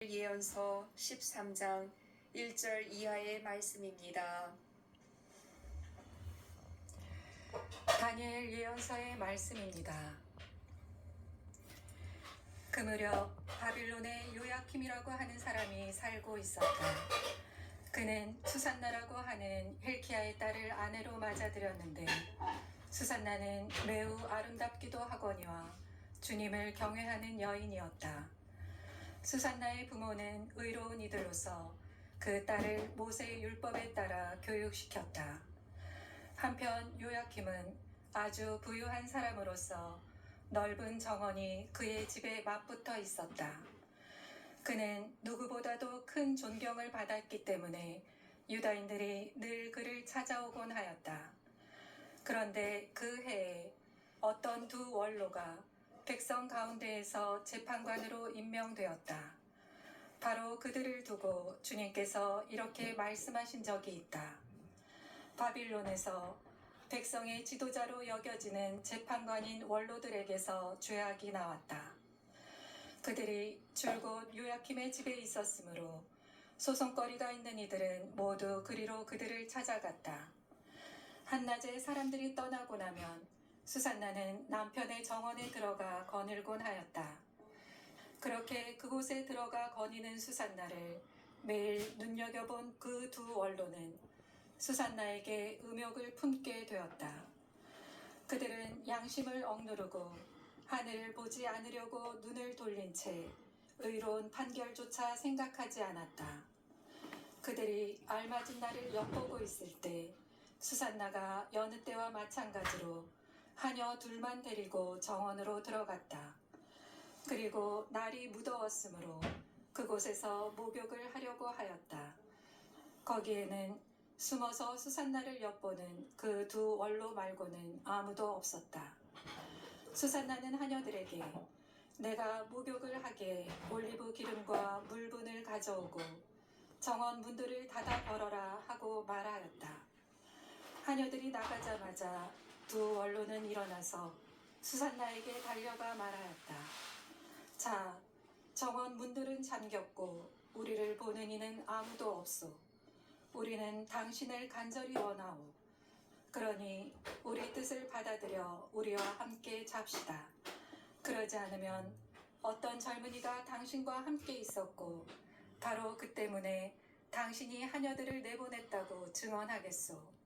예언서 13장 1절 이하의 말씀입니다. 다니엘 예언서의 말씀입니다. 그 무렵 바빌론에 요야킴이라고 하는 사람이 살고 있었다. 그는 수산나라고 하는 힐키야의 딸을 아내로 맞아들였는데 수산나는 매우 아름답기도 하거니와 주님을 경외하는 여인이었다. 수산나의 부모는 의로운 이들로서 그 딸을 모세의 율법에 따라 교육시켰다. 한편 요야킴은 아주 부유한 사람으로서 넓은 정원이 그의 집에 맞붙어 있었다. 그는 누구보다도 큰 존경을 받았기 때문에 유다인들이 늘 그를 찾아오곤 하였다. 그런데 그 해에 어떤 두 원로가 백성 가운데에서 재판관으로 임명되었다. 바로 그들을 두고 주님께서 이렇게 말씀하신 적이 있다. 바빌론에서 백성의 지도자로 여겨지는 재판관인 원로들에게서 죄악이 나왔다. 그들이 줄곧 요야킴의 집에 있었으므로 소송거리가 있는 이들은 모두 그리로 그들을 찾아갔다. 한낮에 사람들이 떠나고 나면 수산나는 남편의 정원에 들어가 거닐곤 하였다. 그렇게 그곳에 들어가 거니는 수산나를 매일 눈여겨본 그 두 원로는 수산나에게 음욕을 품게 되었다. 그들은 양심을 억누르고 하늘을 보지 않으려고 눈을 돌린 채 의로운 판결조차 생각하지 않았다. 그들이 알맞은 날을 엿보고 있을 때 수산나가 여느 때와 마찬가지로 하녀 둘만 데리고 정원으로 들어갔다. 그리고 날이 무더웠으므로 그곳에서 목욕을 하려고 하였다. 거기에는 숨어서 수산나를 엿보는 그 두 원로 말고는 아무도 없었다. 수산나는 하녀들에게 내가 목욕을 하게 올리브 기름과 물분을 가져오고 정원 문들을 닫아 걸어라 하고 말하였다. 하녀들이 나가자마자 두 원로는 일어나서 수산나에게 달려가 말하였다. 자, 정원 문들은 잠겼고 우리를 보는 이는 아무도 없소. 우리는 당신을 간절히 원하오. 그러니 우리 뜻을 받아들여 우리와 함께 잡시다. 그러지 않으면 어떤 젊은이가 당신과 함께 있었고 바로 그 때문에 당신이 하녀들을 내보냈다고 증언하겠소.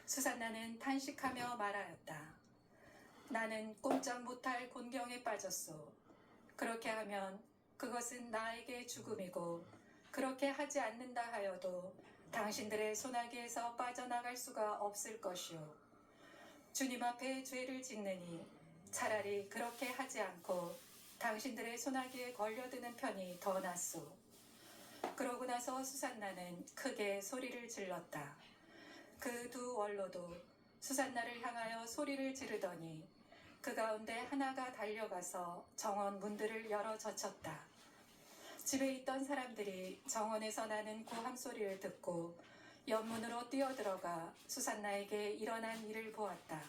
수산나는 탄식하며 말하였다. 나는 꼼짝 못할 곤경에 빠졌소. 그렇게 하면 그것은 나에게 죽음이고 그렇게 하지 않는다 하여도 당신들의 소나기에서 빠져나갈 수가 없을 것이오. 주님 앞에 죄를 짓느니 차라리 그렇게 하지 않고 당신들의 소나기에 걸려드는 편이 더 낫소. 그러고 나서 수산나는 크게 소리를 질렀다. 그 두 원로도 수산나를 향하여 소리를 지르더니 그 가운데 하나가 달려가서 정원 문들을 열어 젖혔다. 집에 있던 사람들이 정원에서 나는 고함 소리를 듣고 옆문으로 뛰어들어가 수산나에게 일어난 일을 보았다.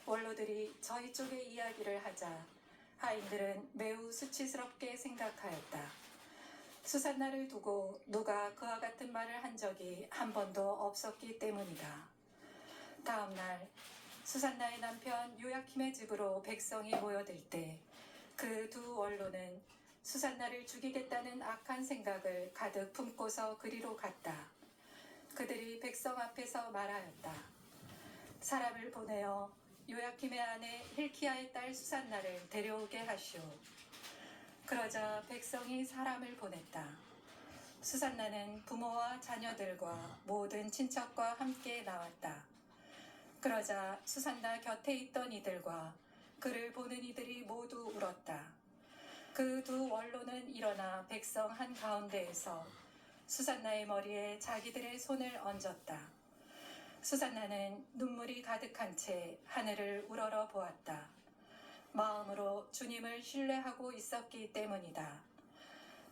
원로들이 저희 쪽에 이야기를 하자 하인들은 매우 수치스럽게 생각하였다. 수산나를 두고 누가 그와 같은 말을 한 적이 한 번도 없었기 때문이다. 다음 날 수산나의 남편 요야킴의 집으로 백성이 모여들 때 그 두 원로는 수산나를 죽이겠다는 악한 생각을 가득 품고서 그리로 갔다. 그들이 백성 앞에서 말하였다. 사람을 보내어 요야킴의 아내 힐키야의 딸 수산나를 데려오게 하시오. 그러자 백성이 사람을 보냈다. 수산나는 부모와 자녀들과 모든 친척과 함께 나왔다. 그러자 수산나 곁에 있던 이들과 그를 보는 이들이 모두 울었다. 그 두 원로는 일어나 백성 한가운데에서 수산나의 머리에 자기들의 손을 얹었다. 수산나는 눈물이 가득한 채 하늘을 우러러 보았다. 마음으로 주님을 신뢰하고 있었기 때문이다.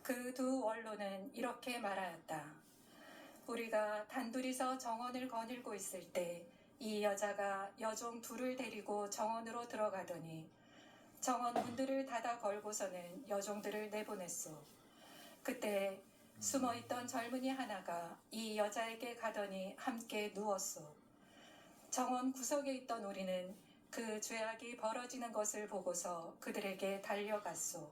그 두 원로는 이렇게 말하였다. 우리가 단둘이서 정원을 거닐고 있을 때 이 여자가 여종 둘을 데리고 정원으로 들어가더니 정원 문들을 닫아 걸고서는 여종들을 내보냈소. 그때 숨어있던 젊은이 하나가 이 여자에게 가더니 함께 누웠소. 정원 구석에 있던 우리는 그 죄악이 벌어지는 것을 보고서 그들에게 달려갔소.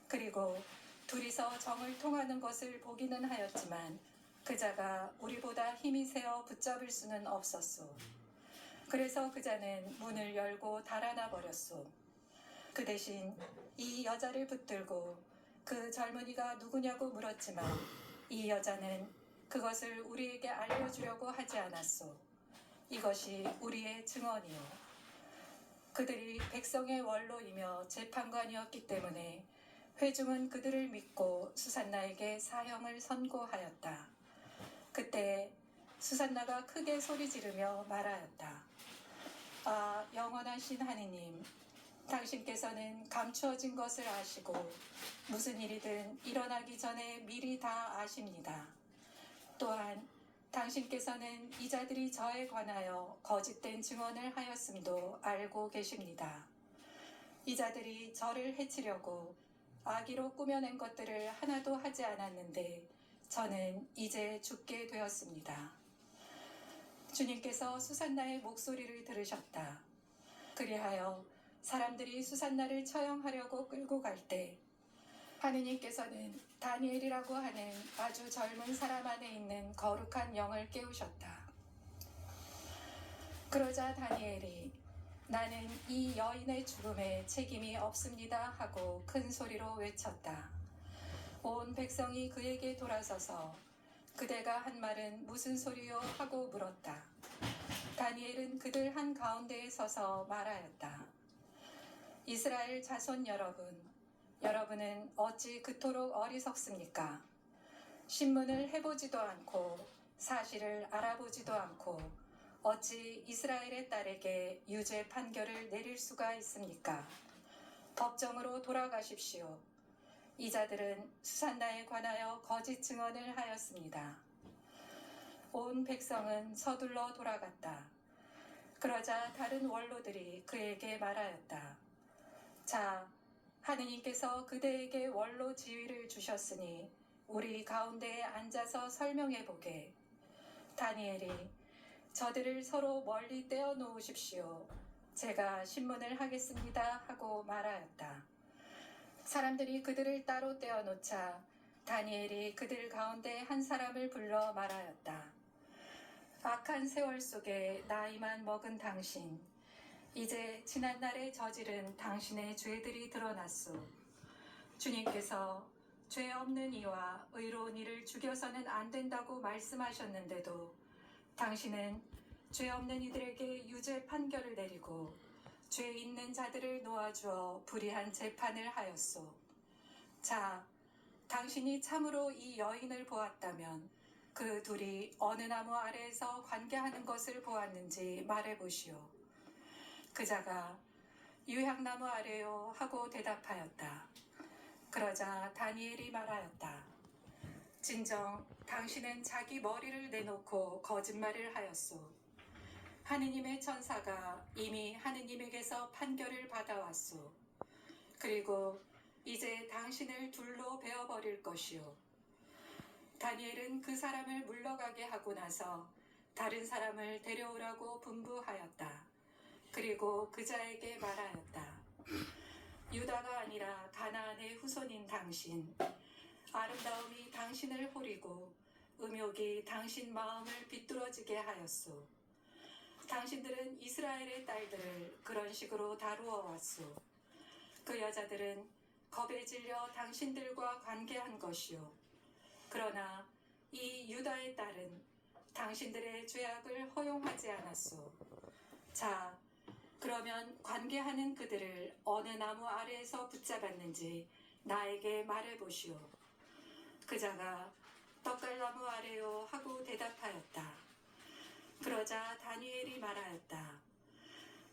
그리고 둘이서 정을 통하는 것을 보기는 하였지만 그자가 우리보다 힘이 세어 붙잡을 수는 없었소. 그래서 그자는 문을 열고 달아나 버렸소. 그 대신 이 여자를 붙들고 그 젊은이가 누구냐고 물었지만 이 여자는 그것을 우리에게 알려주려고 하지 않았소. 이것이 우리의 증언이요. 그들이 백성의 원로이며 재판관이었기 때문에 회중은 그들을 믿고 수산나에게 사형을 선고하였다. 그때 수산나가 크게 소리 지르며 말하였다. 아, 영원하신 하느님, 당신께서는 감추어진 것을 아시고 무슨 일이든 일어나기 전에 미리 다 아십니다. 또한 당신께서는 이 자들이 저에 관하여 거짓된 증언을 하였음도 알고 계십니다. 이 자들이 저를 해치려고 악의로 꾸며낸 것들을 하나도 하지 않았는데 저는 이제 죽게 되었습니다. 주님께서 수산나의 목소리를 들으셨다. 그리하여 사람들이 수산나를 처형하려고 끌고 갈 때 하느님께서는 다니엘이라고 하는 아주 젊은 사람 안에 있는 거룩한 영을 깨우셨다. 그러자 다니엘이 나는 이 여인의 죽음에 책임이 없습니다 하고 큰 소리로 외쳤다. 온 백성이 그에게 돌아서서 그대가 한 말은 무슨 소리요 하고 물었다. 다니엘은 그들 한가운데에 서서 말하였다. 이스라엘 자손 여러분, 여러분은 어찌 그토록 어리석습니까? 신문을 해보지도 않고 사실을 알아보지도 않고 어찌 이스라엘의 딸에게 유죄 판결을 내릴 수가 있습니까? 법정으로 돌아가십시오. 이 자들은 수산나에 관하여 거짓 증언을 하였습니다. 온 백성은 서둘러 돌아갔다. 그러자 다른 원로들이 그에게 말하였다. 자, 하느님께서 그대에게 원로 지위를 주셨으니 우리 가운데에 앉아서 설명해 보게. 다니엘이 저들을 서로 멀리 떼어 놓으십시오. 제가 신문을 하겠습니다 하고 말하였다. 사람들이 그들을 따로 떼어 놓자 다니엘이 그들 가운데 한 사람을 불러 말하였다. 악한 세월 속에 나이만 먹은 당신, 이제 지난날에 저지른 당신의 죄들이 드러났소. 주님께서 죄 없는 이와 의로운 이를 죽여서는 안 된다고 말씀하셨는데도 당신은 죄 없는 이들에게 유죄 판결을 내리고 죄 있는 자들을 놓아주어 불의한 재판을 하였소. 자, 당신이 참으로 이 여인을 보았다면 그 둘이 어느 나무 아래에서 관계하는 것을 보았는지 말해보시오. 그자가 유향나무 아래요 하고 대답하였다. 그러자 다니엘이 말하였다. 진정 당신은 자기 머리를 내놓고 거짓말을 하였소. 하느님의 천사가 이미 하느님에게서 판결을 받아왔소. 그리고 이제 당신을 둘로 베어버릴 것이오. 다니엘은 그 사람을 물러가게 하고 나서 다른 사람을 데려오라고 분부하였다. 그리고 그자에게 말하였다. 유다가 아니라 가나안의 후손인 당신, 아름다움이 당신을 호리고 음욕이 당신 마음을 비뚤어지게 하였소. 당신들은 이스라엘의 딸들을 그런 식으로 다루어 왔소. 그 여자들은 겁에 질려 당신들과 관계한 것이요. 그러나 이 유다의 딸은 당신들의 죄악을 허용하지 않았소. 자, 그러면 관계하는 그들을 어느 나무 아래에서 붙잡았는지 나에게 말해보시오. 그자가 떡갈나무 아래요 하고 대답하였다. 그러자 다니엘이 말하였다.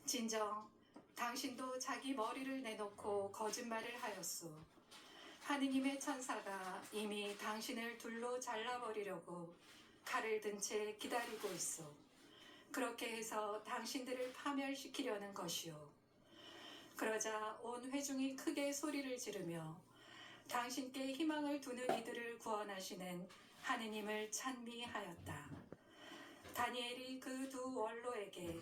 진정 당신도 자기 머리를 내놓고 거짓말을 하였소. 하느님의 천사가 이미 당신을 둘로 잘라버리려고 칼을 든 채 기다리고 있소. 그렇게 해서 당신들을 파멸시키려는 것이오. 그러자 온 회중이 크게 소리를 지르며 당신께 희망을 두는 이들을 구원하시는 하느님을 찬미하였다. 다니엘이 그 두 원로에게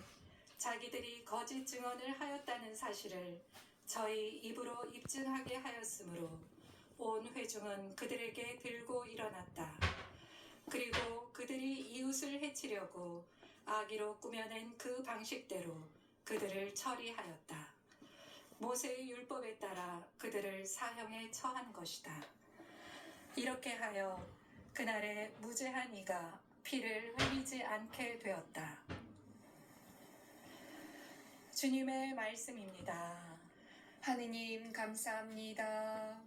자기들이 거짓 증언을 하였다는 사실을 저희 입으로 입증하게 하였으므로 온 회중은 그들에게 들고 일어났다. 그리고 그들이 이웃을 해치려고 악의로 꾸며낸 그 방식대로 그들을 처리하였다. 모세의 율법에 따라 그들을 사형에 처한 것이다. 이렇게 하여 그날에 무죄한 이가 피를 흘리지 않게 되었다. 주님의 말씀입니다. 하느님 감사합니다.